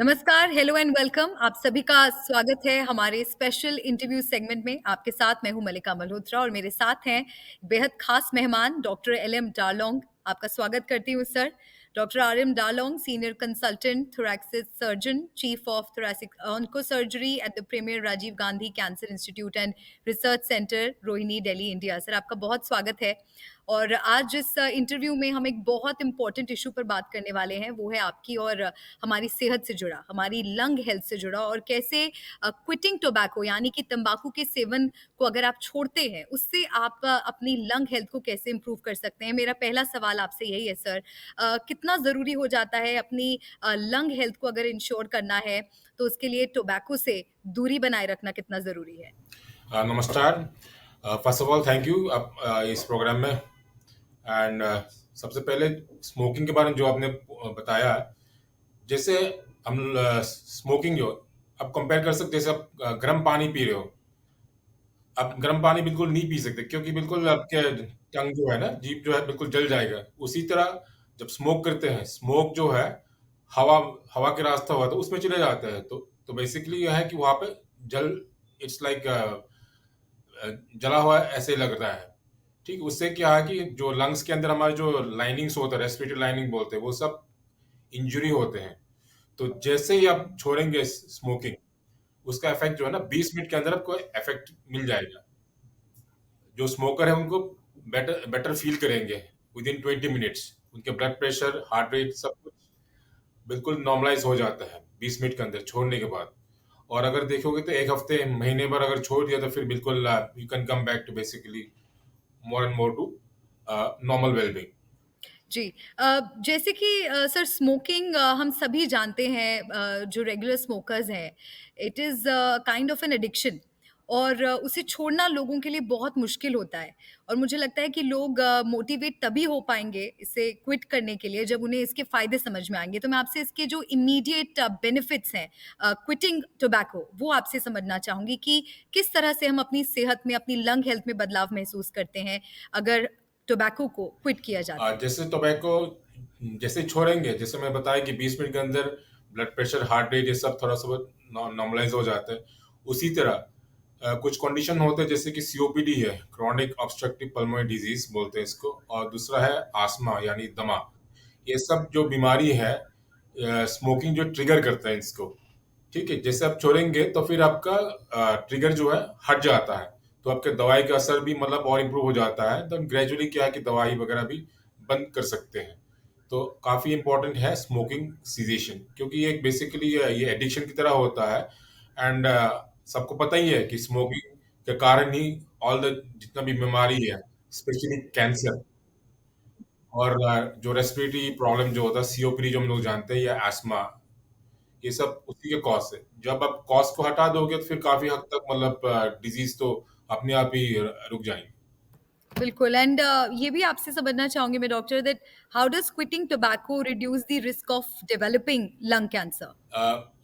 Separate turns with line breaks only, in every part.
नमस्कार, hello and welcome. आप सभी का स्वागत है हमारे स्पेशल इंटरव्यू सेगमेंट में। आपके साथ मैं हूँ मल्लिका मल्होत्रा और मेरे साथ हैं बेहद खास मेहमान डॉक्टर एल.एम. डारलोंग। आपका स्वागत करती हूँ sir. Doctor R M. Darlong, senior consultant thoracic surgeon, chief of thoracic oncosurgery at the premier Rajiv Gandhi Cancer Institute and Research Centre, Rohini, Delhi, India. Sir, आपका बहुत स्वागत है। और आज इस इंटरव्यू में हम एक बहुत इंपॉर्टेंट इशू पर बात करने वाले हैं, वो है आपकी और हमारी सेहत से जुड़ा, हमारी लंग हेल्थ से जुड़ा और कैसे क्विटिंग टोबैको यानी कि तंबाकू के सेवन को अगर आप छोड़ते हैं, उससे आप अपनी लंग हेल्थ को कैसे इम्प्रूव कर सकते हैं। मेरा पहला सवाल आपसे यही है सर, कितना ज़रूरी हो जाता है अपनी लंग हेल्थ को अगर इंश्योर करना है, तो उसके लिए टोबैको से दूरी बनाए रखना कितना ज़रूरी है?
नमस्कार। First of all thank you आप इस प्रोग्राम में एंड सबसे पहले स्मोकिंग के बारे में जो आपने बताया, जैसे हम स्मोकिंग जो आप कंपेयर कर सकते हैं, जैसे आप गर्म पानी पी रहे हो। आप गर्म पानी बिल्कुल नहीं पी सकते क्योंकि बिल्कुल आपके टंग जो है ना, जीभ जो है बिल्कुल जल जाएगा। उसी तरह जब स्मोक करते हैं, स्मोक जो है हवा हवा के रास्ता हुआ तो उसमें चले जाते हैं। तो बेसिकली यह है कि वहां पे जल इट्स लाइक जला हुआ ऐसे लग रहा है। ठीक, उससे क्या है कि जो लंग्स के अंदर हमारे जो लाइनिंग्स होते हैं, रेस्पिरेटरी लाइनिंग बोलते हैं, वो सब इंजरी होते हैं। तो जैसे ही आप छोड़ेंगे स्मोकिंग, उसका इफेक्ट जो है ना 20 मिनट के अंदर आपको इफेक्ट मिल जाएगा। जो स्मोकर है उनको बेटर बेटर फील करेंगे विद इन 20 मिनट्स। उनके ब्लड प्रेशर, हार्ट रेट सब कुछ बिल्कुल नॉर्मलाइज हो जाता है 20 मिनट के अंदर छोड़ने के बाद। और अगर देखोगे तो एक हफ्ते महीने भर अगर छोड़ दिया तो फिर बिल्कुल you can come back to basically more and more to normal well-being.
जी। जैसे कि सर स्मोकिंग हम सभी जानते हैं, जो रेगुलर स्मोकर्स हैं, it is kind of an addiction और उसे छोड़ना लोगों के लिए बहुत मुश्किल होता है और मुझे लगता है कि लोग मोटिवेट तभी हो पाएँगे इसे क्विट करने के लिए जब उन्हें इसके फ़ायदे समझ में आएँगे। तो मैं आपसे इसके जो इमीडिएट बेनिफिट्स हैं क्विटिंग टोबैको, वो आपसे समझना चाहूँगी कि किस तरह से हम अपनी सेहत में, अपनी लंग हेल्थ में बदलाव महसूस करते हैं अगर टोबैको को क्विट किया जाता है?
जैसे टोबैको जैसे छोड़ेंगे, जैसे मैं बताया कि 20 मिनट के अंदर ब्लड प्रेशर, हार्ट रेट ये सब थोड़ा सा नॉर्मलाइज हो जाता है। उसी तरह कुछ कंडीशन होते हैं जैसे कि सीओपीडी है, क्रॉनिक ऑब्स्ट्रक्टिव पल्मोनरी डिजीज बोलते हैं इसको, और दूसरा है आस्मा यानी दमा। ये सब जो बीमारी है स्मोकिंग जो ट्रिगर करता है इसको। ठीक है, जैसे आप छोड़ेंगे तो फिर आपका ट्रिगर जो है हट जाता है। तो आपके दवाई का असर भी मतलब और इम्प्रूव हो जाता है। तो ग्रेजुअली क्या है कि दवाई वगैरह भी बंद कर सकते हैं। तो काफी इंपॉर्टेंट है स्मोकिंग सीजेशन, क्योंकि ये बेसिकली ये एडिक्शन की तरह होता है। एंड सबको पता ही है कि स्मोकिंग के कारण ही ऑल द जितना भी बीमारी है, स्पेशली कैंसर और जो रेस्पिरेटरी प्रॉब्लम जो होता है, सीओपीडी जो हम लोग जानते हैं, या एस्मा, ये सब उसी के कॉज है। जब आप कॉज को हटा दोगे तो फिर काफी हद तक मतलब डिजीज तो अपने आप ही रुक जाएंगे।
बिल्कुल एंड ये भी आपसे समझना चाहूँगी मैं doctor that how does quitting tobacco reduce the risk of developing lung cancer?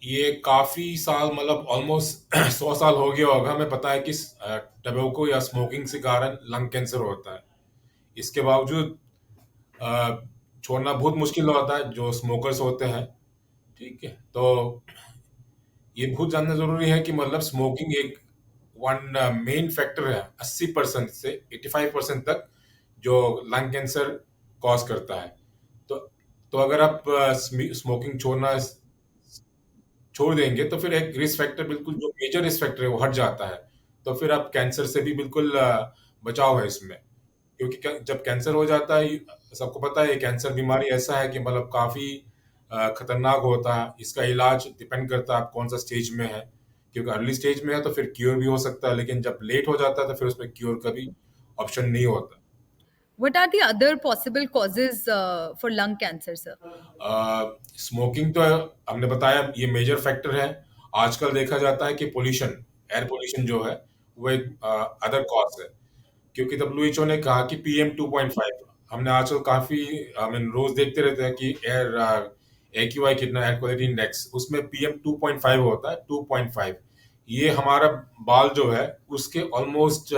ये काफी साल मतलब ऑलमोस्ट 100 साल हो गया होगा, हमें पता है कि टबैको या स्मोकिंग से कारण लंग कैंसर होता है। इसके बावजूद अ, छोड़ना बहुत मुश्किल होता है जो स्मोकर्स होते हैं। ठीक है, तो ये बहुत जानना जरूरी है कि मतलब स्मोकिंग एक वन मेन फैक्टर है 80% से 85% तक जो लंग कैंसर कॉज करता है। तो तो अगर आप स्मोकिंग छोड़ देंगे तो फिर एक रिस्क फैक्टर, बिल्कुल जो मेजर रिस्क फैक्टर है वो हट जाता है। तो फिर आप कैंसर से भी बिल्कुल बचाव है इसमें। क्योंकि जब कैंसर हो जाता है, सबको पता है ये कैंसर बीमारी ऐसा है कि मतलब काफी खतरनाक होता है। इसका इलाज डिपेंड करता है आप कौन सा स्टेज में है। क्योंकि अर्ली स्टेज में है तो फिर क्योर भी हो सकता है, लेकिन जब लेट हो जाता है तो फिर उसमें क्योर का भी ऑप्शन नहीं होता।
What are the other possible causes for lung cancer sir?
Smoking तो हमने बताया ये मेजर फैक्टर है। आजकल देखा जाता है कि पोल्यूशन, एयर पोल्यूशन जो है वो एक अदर कॉज है। क्योंकि डब्ल्यूएचओ ने कहा कि पीएम 2.5, हमने आजकल काफी आई मीन रोज देखते रहते हैं कि एयर एक्यूआई कितना, एयर क्वालिटी इंडेक्स, उसमें पीएम 2.5 होता है। 2.5 ये हमारा बाल जो है उसके ऑलमोस्ट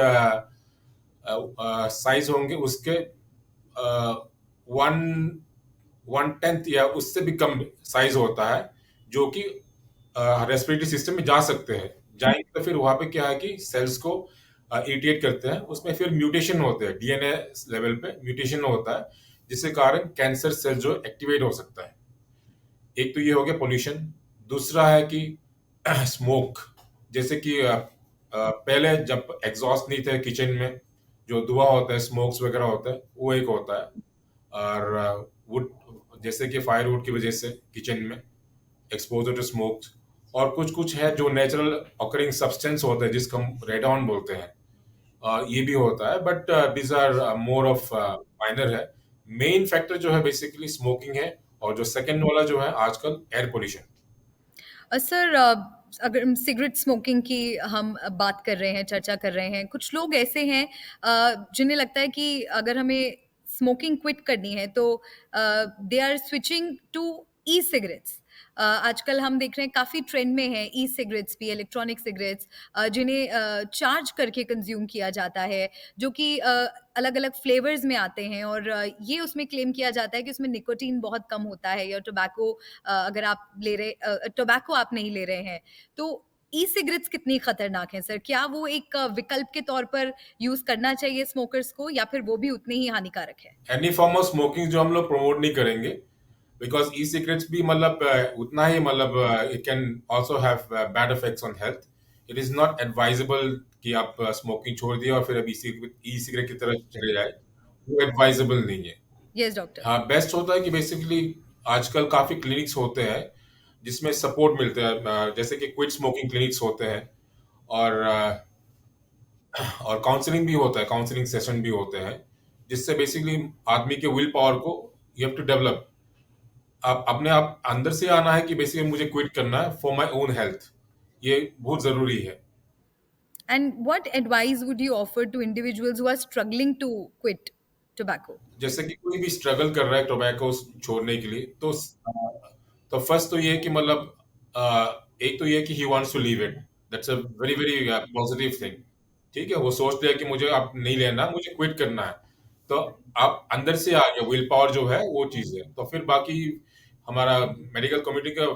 साइज होंगे उसके वन वन टेंथ या उससे भी कम साइज होता है जो कि रेस्पिरेटरी सिस्टम में जा सकते हैं। जाएंगे तो फिर वहां पे क्या है कि सेल्स को इरिटेट करते हैं, उसमें फिर म्यूटेशन होते हैं, डीएनए लेवल पे म्यूटेशन होता है, जिसके कारण कैंसर सेल जो एक्टिवेट हो सकता है। एक तो ये हो गया पोल्यूशन। दूसरा है कि स्मोक, जैसे कि पहले जब एग्जॉस्ट नहीं थे किचन में, जो धुआं होता है, स्मोक्स वगैरह होता है, वो एक होता है। और वुड, जैसे कि फायरवुड की वजह से किचन में एक्सपोजर टू स्मोक्स। और कुछ कुछ है जो नेचुरल ऑकरिंग सब्सटेंस होता है जिसको हम रेडॉन बोलते हैं, ये भी होता है, but this are more of minor है। मेन फैक्टर जो है बेसिकली स्मोकिंग है, और जो सेकंड वाला जो है आजकल एयर पोल्यूशन।
सर, अगर हम सिगरेट स्मोकिंग की हम बात कर रहे हैं, चर्चा कर रहे हैं, कुछ लोग ऐसे हैं जिन्हें लगता है कि अगर हमें स्मोकिंग क्विट करनी है तो they are switching to e cigarettes. आजकल हम देख रहे हैं काफ़ी ट्रेंड में है ई सिगरेट्स भी, इलेक्ट्रॉनिक सिगरेट्स जिन्हें चार्ज करके कंज्यूम किया जाता है, जो कि अलग-अलग फ्लेवर्स में आते हैं और ये उसमें क्लेम किया जाता है कि उसमें निकोटीन बहुत कम होता है, या टोबैको अगर आप ले रहे टोबैको आप नहीं ले रहे हैं, तो ई-सिगरेट्स कितनी खतरनाक हैं सर? क्या वो एक विकल्प के तौर पर यूज़ करना चाहिए स्मोकर्स को, या फिर वो भी उतनी ही हानिकारक है?
एनी फॉर्म ऑफ स्मोकिंग जो हम लोग प्रमोट नहीं करेंगे, बिकॉज ई सिगरेट्स भी मतलब उतना ही मतलब it can also have bad effects on health. It is not advisable कि आप स्मोकिंग छोड़ दिए और फिर अब ई सिगरेट की तरफ चले जाए, वो एडवाइजेबल नहीं है।
Yes doctor.
हाँ, बेस्ट होता है कि बेसिकली आजकल काफी क्लिनिक्स होते हैं जिसमें सपोर्ट मिलते हैं, जैसे कि क्विट स्मोकिंग क्लिनिक्स होते हैं, और और काउंसलिंग भी होता है, काउंसलिंग सेशन भी होते हैं, जिससे बेसिकली आदमी के विल पावर को यू हैव टू डेवलप। आप अपने आप अंदर से आना है कि बेसिकली मुझे क्विट करना है फॉर माय ओन हेल्थ, ये बहुत जरूरी है।
And what advice would you offer to individuals who are struggling to quit tobacco?
जैसे कि कोई भी स्ट्रगल कर रहा है टोबैको छोड़ने के लिए, तो फर्स्ट तो ये है कि मतलब एक तो ये है कि he wants to leave it, that's a very very positive thing. ठीक है, वो सोच लिया कि मुझे अब नहीं लेना, मुझे क्विट करना है, तो आप अंदर से आ गया, विल पावर जो है वो चीज है। तो फिर बाकी हमारा मेडिकल कम्युनिटी का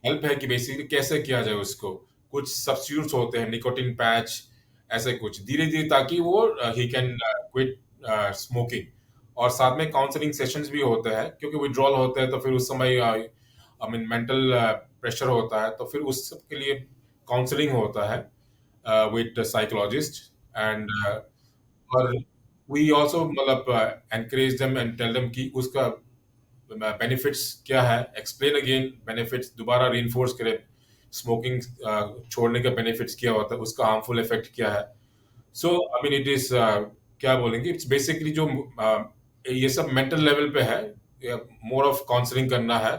हेल्प है कि बेसिकली कैसे किया जाए उसको। कुछ सब्स्टिट्यूट्स होते हैं, निकोटिन पैच, ऐसे कुछ धीरे धीरे, ताकि वो ही कैन क्विट स्मोकिंग। और साथ में काउंसलिंग सेशंस भी होते हैं, क्योंकि विड्रॉल होते हैं तो फिर उस समय आई मीन मेंटल प्रेशर होता है, तो फिर उस सब के लिए काउंसलिंग होता है विद साइकोलॉजिस्ट। एंड और वी आल्सो मतलब encourage them and tell them कि उसका बेनिफिट्स क्या है, एक्सप्लेन अगेन बेनिफिट्स, दोबारा रीइंफोर्स करें स्मोकिंग छोड़ने का बेनिफिट्स क्या होता है, उसका हार्मफुल इफेक्ट क्या है। सो आई मीन इट इज क्या बोलेंगे, इट्स बेसिकली जो ये सब मेंटल लेवल पे है, मोर ऑफ काउंसलिंग करना है,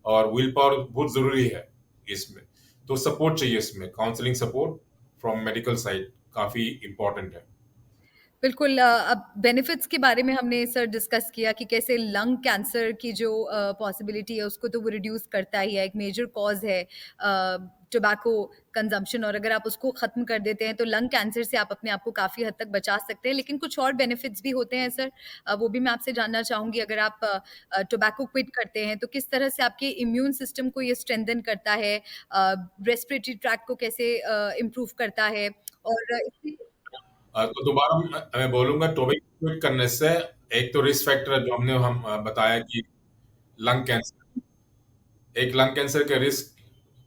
और विल पावर बहुत जरूरी है इसमें। तो सपोर्ट चाहिए इसमें, counselling support from medical side काफी इंपॉर्टेंट है।
बिल्कुल। अब बेनिफिट्स के बारे में हमने सर डिस्कस किया कि कैसे लंग कैंसर की जो पॉसिबिलिटी है उसको तो वो रिड्यूस करता ही है, एक मेजर कॉज है टोबैको कंजम्पशन, और अगर आप उसको ख़त्म कर देते हैं तो लंग कैंसर से आप अपने आप को काफ़ी हद तक बचा सकते हैं। लेकिन कुछ और बेनिफिट्स भी होते हैं सर, वो भी मैं आपसे जानना चाहूँगी। अगर आप टोबैको क्विट करते हैं तो किस तरह से आपके इम्यून सिस्टम को ये स्ट्रेंथन करता है, रेस्पिरेटरी ट्रैक्ट को कैसे इम्प्रूव करता है, और इसके
तो दोबारा मैं बोलूंगा, टोबैको क्विट करने से एक तो रिस्क फैक्टर जो हम बताया कि लंग कैंसर, एक लंग कैंसर का रिस्क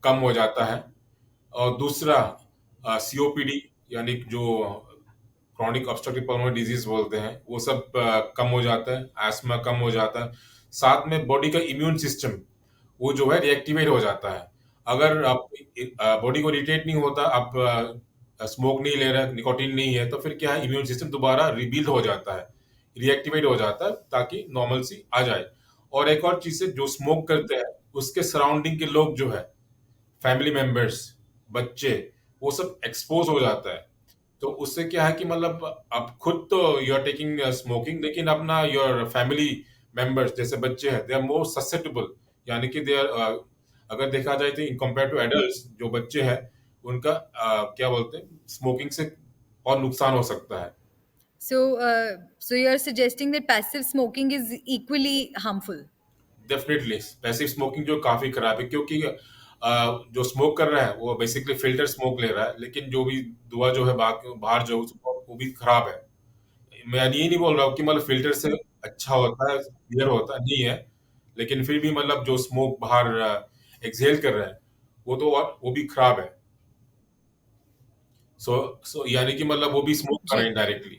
कम हो जाता है। और दूसरा सीओपीडी, यानी जो क्रॉनिक ऑब्स्ट्रक्टिव पल्मोनरी डिजीज बोलते हैं, वो सब कम हो जाता है, एस्मा कम हो जाता है। साथ में बॉडी का इम्यून सिस्टम वो जो है रिएक्टिवेट हो जाता है। अगर आप बॉडी को इरिटेट नहीं होता, आप स्मोक नहीं ले रहे, निकोटीन नहीं है, तो फिर क्या है, इम्यून सिस्टम दोबारा रिबिल्ड हो जाता है, रिएक्टिवेट हो जाता है, ताकि नॉर्मलसी आ जाए। और एक और चीज है, जो स्मोक करते हैं उसके सराउंडिंग के लोग जो है, फैमिली मेंबर्स, बच्चे, वो सब एक्सपोज हो जाता है। तो उससे क्या है कि मतलब आप खुद तो यू आर टेकिंग स्मोकिंग, लेकिन अपना योर फैमिली मेंबर्स जैसे बच्चे हैं, दे आर मोर ससेप्टेबल, यानी कि दे आर, अगर देखा जाए तो इन कंपेयर टू एडल्ट्स, जो बच्चे हैं उनका क्या बोलते हैं, स्मोकिंग से और नुकसान हो सकता है।
So, so you're suggesting that passive smoking is equally harmful?
Definitely passive smoking जो काफी खराब है, क्योंकि जो स्मोक कर रहा है वो बेसिकली फिल्टर स्मोक ले रहा है, लेकिन जो भी धुआं जो है बाहर जो वो भी खराब है। मैं ये नहीं बोल रहा हूँ कि मतलब फिल्टर से अच्छा होता है, क्लियर होता है, नहीं है। लेकिन फिर भी मतलब जो स्मोक बाहर एक्सहेल कर रहा है वो तो वो भी खराब है। सो यानी कि मतलब वो भी स्मोक कर रहे
जी।
हैं directly.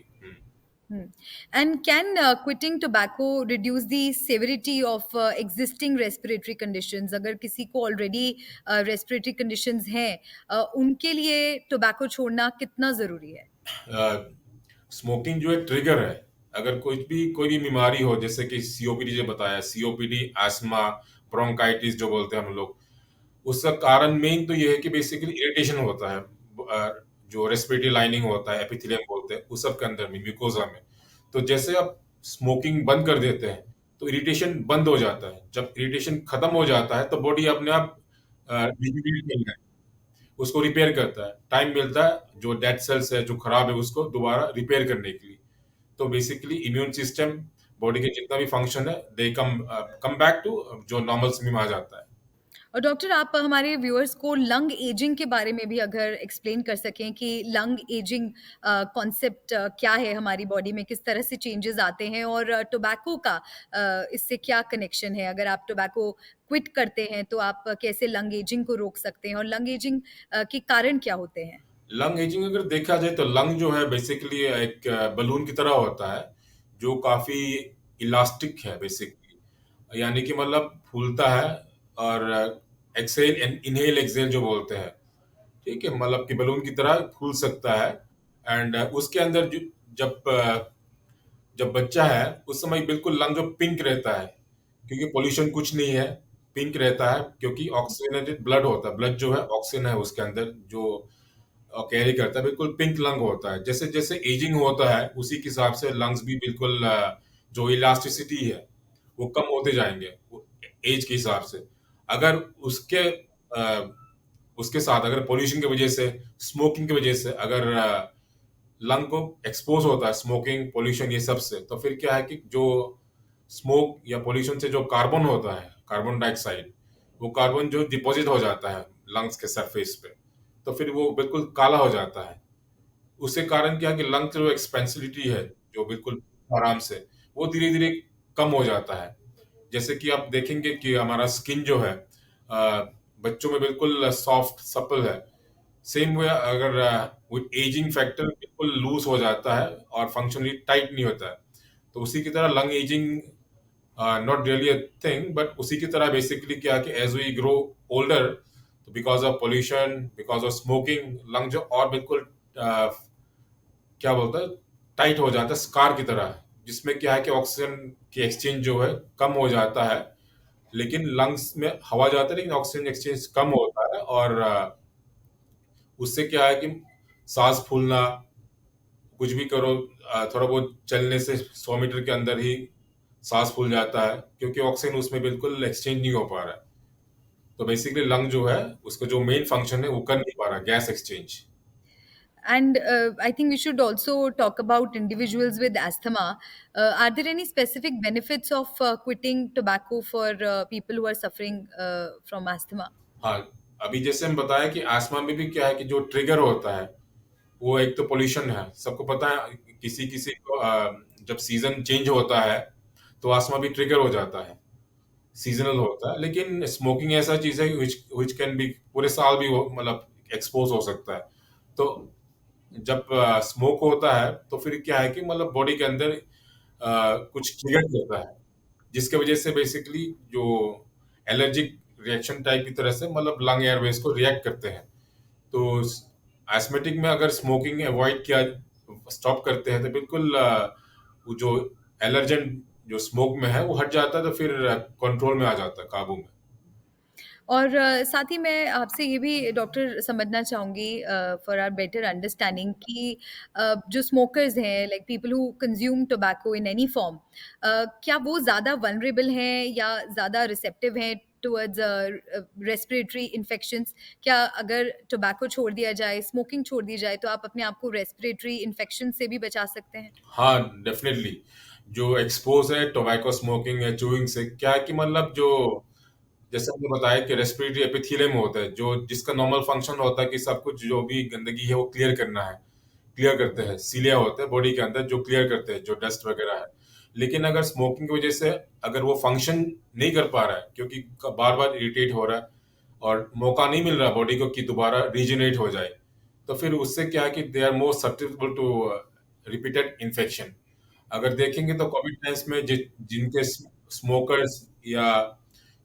And can quitting tobacco reduce the severity of existing respiratory conditions? अगर किसी को already respiratory conditions हैं, उनके लिए tobacco छोड़ना कितना ज़रूरी है?
स्मोकिंग जो है ट्रिगर है। अगर कोई भी बीमारी हो, जैसे कि सीओपीडी जो बताया, सीओपीडी, अस्थमा, ब्रोंकाइटिस जो बोलते हैं हम लोग, उसका कारण मेन तो ये है कि बेसिकली इरिटेशन होता है। जो रेस्पिरेटरी लाइनिंग होता है, एपिथेलियम बोलते हैं, उस सब के अंदर में, म्यूकोजा में। तो जैसे आप स्मोकिंग बंद कर देते हैं तो इरिटेशन बंद हो जाता है। जब इरिटेशन खत्म हो जाता है तो बॉडी अपने आप rejuvenate करता है, उसको रिपेयर करता है, टाइम मिलता है जो डेड सेल्स है जो खराब है उसको दोबारा रिपेयर करने के लिए। तो बेसिकली इम्यून सिस्टम, बॉडी के जितना भी फंक्शन है, दे कम बैक टू जो नॉर्मल में आ जाता है।
और डॉक्टर, आप हमारे व्यूअर्स को लंग एजिंग के बारे में भी अगर एक्सप्लेन कर सकें कि लंग एजिंग कॉन्सेप्ट क्या है हमारी बॉडी में, किस तरह से चेंजेस आते हैं और टोबैको का इससे क्या कनेक्शन है? अगर आप टोबैको क्विट करते हैं तो आप कैसे लंग एजिंग को रोक सकते हैं और लंग एजिंग के कारण क्या होते हैं?
लंग एजिंग अगर देखा जाए तो लंग जो है बेसिकली एक बलून की तरह होता है, जो काफी इलास्टिक है बेसिकली। यानी कि मतलब फूलता है, और एक्सेल इनहेल एक्सेल जो बोलते हैं, ठीक है, मतलब कि बलून की तरह फूल सकता है। एंड उसके अंदर जब जब बच्चा है उस समय बिल्कुल लंग जो पिंक रहता है, क्योंकि पोल्यूशन कुछ नहीं है, पिंक रहता है, क्योंकि ऑक्सीजनेटेड ब्लड होता है, ब्लड जो है ऑक्सीजन है उसके अंदर जो कैरी करता है, बिल्कुल पिंक लंग होता है। जैसे जैसे एजिंग होता है उसी के हिसाब से लंग्स भी बिल्कुल जो इलास्टिसिटी है वो कम होते जाएंगे एज के हिसाब से। अगर उसके साथ अगर पोल्यूशन की वजह से, स्मोकिंग की वजह से अगर लंग को एक्सपोज होता है स्मोकिंग, पोल्यूशन, ये सब से, तो फिर क्या है कि जो स्मोक या पोल्यूशन से जो कार्बन होता है, कार्बन डाइऑक्साइड, वो कार्बन जो डिपॉजिट हो जाता है लंग्स के सरफेस पे, तो फिर वो बिल्कुल काला हो जाता है। उसके कारण क्या है कि लंग की जो एक्सपेंसिबिलिटी है, जो बिल्कुल आराम से, वो धीरे धीरे कम हो जाता है। जैसे कि आप देखेंगे कि हमारा स्किन जो है बच्चों में बिल्कुल सॉफ्ट सपल है, सेम वे अगर विद एजिंग फैक्टर बिल्कुल लूज हो जाता है और फंक्शनली टाइट नहीं होता है। तो उसी की तरह lung ageing not really a thing, but उसी की तरह बेसिकली क्या कि एज वी ग्रो ओल्डर, तो because of pollution, because of smoking, lung जो और बिल्कुल क्या बोलता है, टाइट हो जाता है स्कार की तरह, जिसमें क्या है कि ऑक्सीजन की एक्सचेंज जो है कम हो जाता है। लेकिन लंग्स में हवा जाता है लेकिन ऑक्सीजन एक्सचेंज कम होता है, और उससे क्या है कि सांस फूलना, कुछ भी करो, थोड़ा बहुत चलने से 100 मीटर के अंदर ही सांस फूल जाता है, क्योंकि ऑक्सीजन उसमें बिल्कुल एक्सचेंज नहीं हो पा रहा है। तो बेसिकली लंग जो है उसका जो मेन फंक्शन है वो कर नहीं पा रहा, gas exchange.
And I think we should also talk about individuals with asthma. Are there any specific benefits of quitting tobacco for people who are suffering from asthma?
हाँ, अभी जैसे हम बताया कि आसमा में भी क्या है कि जो ट्रिगर होता है वो एक तो पोल्यूशन है, सबको पता है। किसी किसी को जब सीजन चेंज होता है तो आसमा भी ट्रिगर हो जाता है, सीजनल होता है। लेकिन स्मोकिंग ऐसा चीज है विच विच कैन बी पूरे साल भी हो, मतलब एक्सपोज हो सकता है। तो जब स्मोक होता है तो फिर क्या है कि मतलब बॉडी के अंदर कुछ ट्रिगर करता है, जिसके वजह से बेसिकली जो एलर्जिक रिएक्शन टाइप की तरह से मतलब लंग एयरवेज को रिएक्ट करते हैं। तो एस्थमेटिक में अगर स्मोकिंग अवॉइड किया, स्टॉप करते हैं, तो बिल्कुल वो जो एलर्जेंट जो स्मोक में है वो हट जाता है, तो फिर कंट्रोल में आ जाता है, काबू में।
और साथ ही मैं आपसे ये भी डॉक्टर समझना चाहूँगी फॉर आवर बेटर अंडरस्टैंडिंग कि जो स्मोकर्स हैं, like people who consume tobacco in any form, क्या वो ज़्यादा वल्नरेबल हैं या ज़्यादा रिसेप्टिव हैं टुवर्ड्स रेस्पिरेटरी इन्फेक्शंस? क्या अगर टोबैको छोड़ दिया जाए, स्मोकिंग छोड़ दी जाए, तो आप अपने आप को रेस्पिरेटरी इन्फेक्शन से भी बचा सकते हैं?
हाँ, डेफिनेटली। जो एक्सपोज है टोबैको स्मोकिंग या चूइंग से, क्या है कि मतलब जो जैसे आपने बताया कि रेस्पिरेटरी एपिथेलियम होता है, जो जिसका नॉर्मल फंक्शन होता है कि सब कुछ जो भी गंदगी है वो क्लियर करना है, क्लियर करते हैं। सीलिया होते हैं बॉडी के अंदर जो क्लियर करते हैं जो डस्ट वगैरह है। लेकिन अगर स्मोकिंग की वजह से अगर वो फंक्शन नहीं कर पा रहा है, क्योंकि बार बार इरिटेट हो रहा है और मौका नहीं मिल रहा बॉडी को कि दोबारा रीजनरेट हो जाए, तो फिर उससे क्या है कि they are more susceptible to repeated infection. अगर देखेंगे तो कोविड टाइम्स में जिनके स्मोकर्स या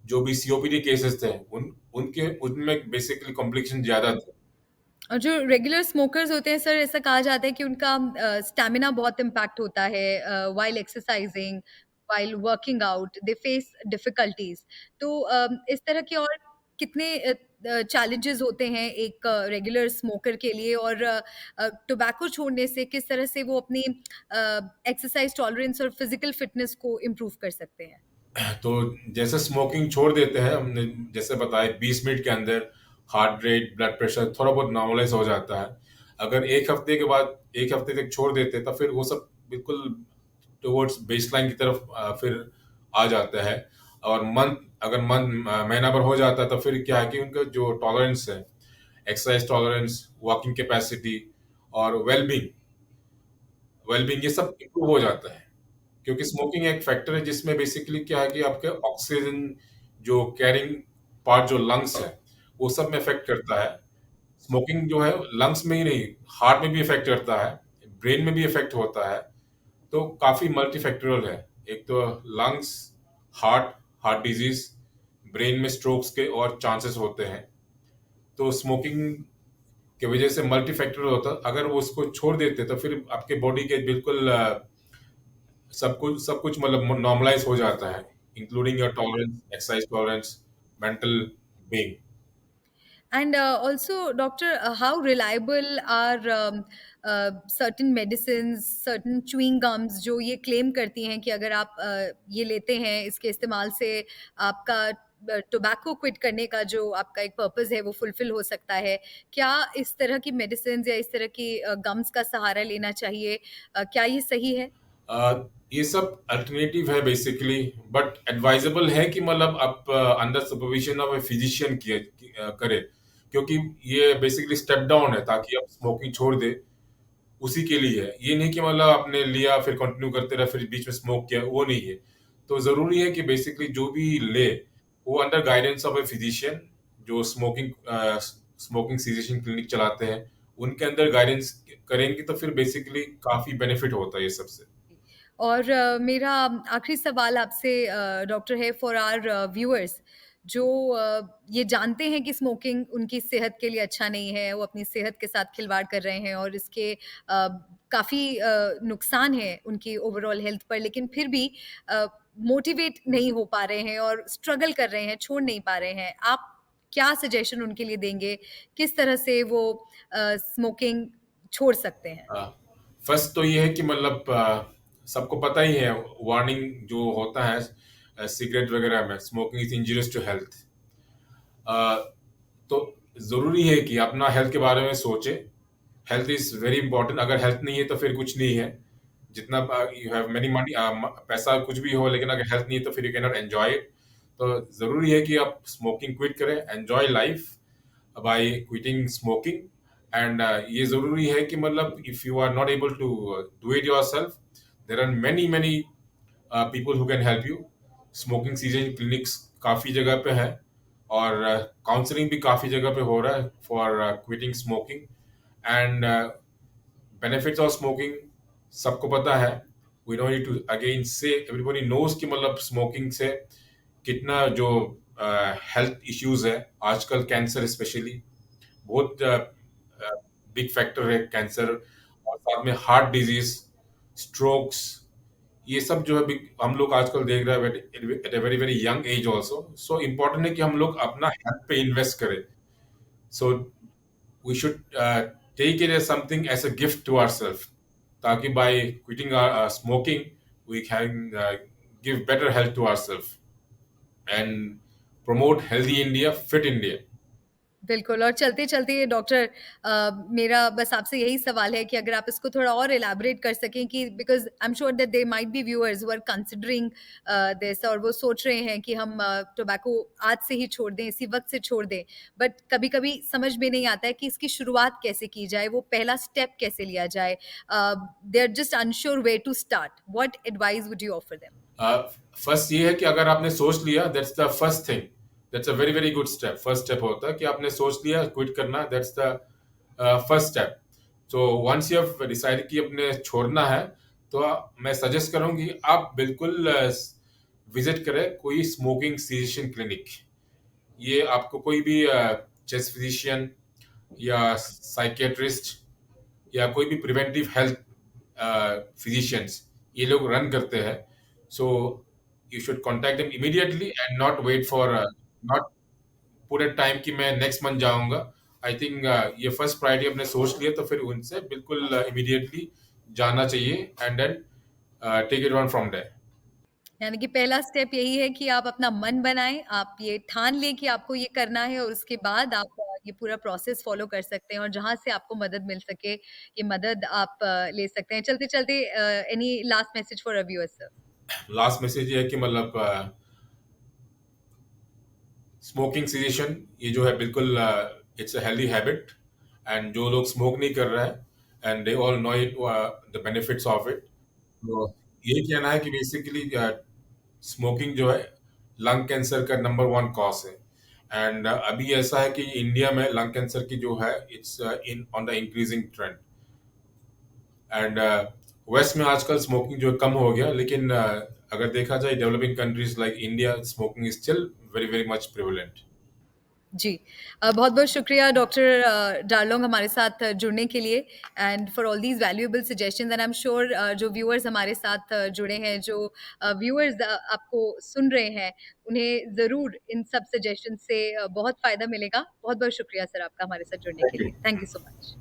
जो भी सीओपीडी केसेस थे, उन उनके उनमें बेसिकली कॉम्प्लिकेशन ज्यादा थे।
और जो रेगुलर स्मोकर्स होते हैं सर, ऐसा कहा जाता है कि उनका स्टैमिना बहुत इम्पैक्ट होता है while exercising, while working out, they face difficulties. तो इस तरह के और कितने चैलेंजेस होते हैं एक रेगुलर स्मोकर के लिए, और टोबैको छोड़ने से किस तरह से वो अपनी एक्सरसाइज टॉलरेंस और फिजिकल फिटनेस को इम्प्रूव कर सकते हैं?
तो जैसे स्मोकिंग छोड़ देते हैं हमने, जैसे बताया 20 मिनट के अंदर हार्ट रेट ब्लड प्रेशर थोड़ा बहुत नॉर्मलाइज हो जाता है। अगर एक हफ्ते के बाद, एक हफ्ते तक छोड़ देते तो फिर वो सब बिल्कुल टुवर्ड्स बेसलाइन की तरफ फिर आ जाता है। और मंथ, अगर महीना भर हो जाता है तो फिर क्या है कि उनका जो टॉलरेंस है, एक्सरसाइज टॉलरेंस, वर्किंग कैपेसिटी और वेलबींग ये सब इम्प्रूव हो जाता है। क्योंकि स्मोकिंग एक फैक्टर है जिसमें बेसिकली क्या है कि आपके ऑक्सीजन जो कैरिंग पार्ट जो लंग्स है वो सब में इफेक्ट करता है। स्मोकिंग जो है लंग्स में ही नहीं, हार्ट में भी इफेक्ट करता है, ब्रेन में भी इफेक्ट होता है। तो काफी मल्टीफैक्टोरियल है। एक तो lungs, heart, heart disease, brain में स्ट्रोक्स के और चांसेस होते हैं। तो स्मोकिंग की वजह से मल्टीफैक्टोरियल होता है। अगर वो उसको छोड़ देते तो फिर आपके बॉडी के बिल्कुल सब कुछ मतलब नॉर्मलाइज हो जाता है, including your tolerance, exercise tolerance, mental being.
And also, doctor, how reliable are certain medicines, certain chewing gums जो ये claim करती हैं कि अगर आप ये लेते हैं, इसके इस्तेमाल से आपका टोबैको क्विट करने का जो आपका एक पर्पस है वो फुलफिल हो सकता है। क्या इस तरह की मेडिसिन या इस तरह की गम्स का सहारा लेना चाहिए? क्या ये सही है?
ये सब अल्टरनेटिव है बेसिकली, बट एडवाइजेबल है कि मतलब आप under supervision of a physician करे, क्योंकि ये बेसिकली स्टेप डाउन है ताकि आप स्मोकिंग छोड़ दे। उसी के लिए है, ये नहीं कि मतलब आपने लिया फिर कंटिन्यू करते रहे फिर बीच में स्मोक किया, वो नहीं है। तो जरूरी है कि बेसिकली जो भी ले वो under guidance of a physician, जो स्मोकिंग सीजेशन क्लिनिक चलाते हैं, उनके अंदर गाइडेंस करेंगे तो फिर बेसिकली काफी बेनिफिट होता है ये सबसे।
और मेरा आखिरी सवाल आपसे डॉक्टर है, फॉर आवर व्यूअर्स जो ये जानते हैं कि स्मोकिंग उनकी सेहत के लिए अच्छा नहीं है, वो अपनी सेहत के साथ खिलवाड़ कर रहे हैं और इसके काफ़ी नुकसान है उनकी ओवरऑल हेल्थ पर, लेकिन फिर भी मोटिवेट नहीं हो पा रहे हैं और स्ट्रगल कर रहे हैं, छोड़ नहीं पा रहे हैं। आप क्या सजेशन उनके लिए देंगे? किस तरह से वो स्मोकिंग छोड़ सकते हैं?
फर्स्ट तो ये है कि मतलब सबको पता ही है वार्निंग जो होता है सिगरेट वगैरह में, स्मोकिंग इज इंजurious टू हेल्थ। तो जरूरी है कि अपना हेल्थ के बारे में सोचे। Health is very important. अगर हेल्थ नहीं है तो फिर कुछ नहीं है। जितना यू हैव मेनी मनी, पैसा कुछ भी हो, लेकिन अगर हेल्थ नहीं है तो फिर you can not enjoy it. तो जरूरी है कि आप स्मोकिंग क्विट करें, enjoy life by quitting smoking. And ये जरूरी है कि मतलब if you are not able to do it yourself, there are many many people who can help you. Smoking cessation clinics काफ़ी जगह पे है और काउंसलिंग भी काफ़ी जगह पे हो रहा है for quitting smoking. And benefits of smoking सबको पता है। We don't need to again say, everybody knows कि मतलब स्मोकिंग से कितना जो हेल्थ इश्यूज है आजकल, कैंसर स्पेशली बहुत बिग फैक्टर है कैंसर, और साथ में हार्ट डिजीज, स्ट्रोक्स, ये सब जो है हम लोग आजकल देख रहे हैं at a very very young age also. So important है कि हम लोग अपना हेल्थ पे इन्वेस्ट करें। So we should take it as something as a gift to our self, ताकि by quitting smoking we can give better health to our self and promote healthy India, fit India.
बिल्कुल और चलते-चलते doctor मेरा बस आपसे यही सवाल है कि अगर आप इसको थोड़ा और इलैबोरेट कर सकें कि because I am sure that there might be viewers who are considering this और वो सोच रहे हैं कि हम टोबैको आज से ही छोड़ दें, इसी वक़्त से छोड़ दें। बट कभी-कभी समझ में नहीं आता है कि इसकी शुरुआत कैसे की जाए, वो पहला स्टेप कैसे लिया जाए? They are just unsure where to start. What advice would you offer them?
First ये है कि अगर आपने सोच लिया, that's the first thing, that's a very very good step. First step होता है कि आपने सोच लिया क्विट करना, that's the first step. So once you have decide कि अपने छोड़ना है, तो मैं सजेस्ट करूंगी आप बिल्कुल विजिट करें कोई स्मोकिंग सीजेशन क्लिनिक। ये आपको कोई भी चेस्ट फिजिशियन या साइकेट्रिस्ट या कोई भी प्रिवेंटिव हेल्थ फिजिशियंस ये लोग रन करते हैं। So you should contact them immediately and not wait for not पूरे टाइम कि मैं नेक्स्ट मंथ जाऊंगा। आई थिंक ये फर्स्ट प्रायोरिटी अपने सोच लिया तो फिर उनसे बिल्कुल इमीडिएटली जाना चाहिए and then take it on from there.
यानी कि पहला स्टेप यही है कि आप अपना मन बनाएँ, आप ये ठान लें कि आपको ये करना है और उसके बाद आप ये पूरा प्रोसेस फ़ॉलो कर सकते हैं और जहाँ से आपको मदद मिल सके, ये मदद आप ले सकते हैं। चलते-चलते any last message for our viewers sir?
Last message ये है कि मतलब स्मोकिंग सीजेशन ये जो है बिल्कुल it's a healthy habit. And जो लोग स्मोक नहीं कर रहे हैं and they all know it the benefits of it. तो यही कहना है कि बेसिकली स्मोकिंग जो है लंग कैंसर का नंबर वन कॉज है। एंड अभी ऐसा है कि इंडिया में लंग कैंसर की जो है it's in on the increasing trend. And west में आजकल स्मोकिंग जो है कम हो गया, लेकिन अगर देखा जाए developing countries like India smoking is still very very much prevalent.
जी। बहुत-बहुत शुक्रिया डॉक्टर डारलोंग हमारे साथ जुड़ने के लिए and for all these valuable suggestions and I am sure जो व्यूअर्स हमारे साथ जुड़े हैं, जो व्यूअर्स आपको सुन रहे हैं, उन्हें ज़रूर इन सब सजेशंस से बहुत फ़ायदा मिलेगा। बहुत-बहुत शुक्रिया सर आपका हमारे साथ जुड़ने के
थैंक
लिए।
You.
Thank you so much.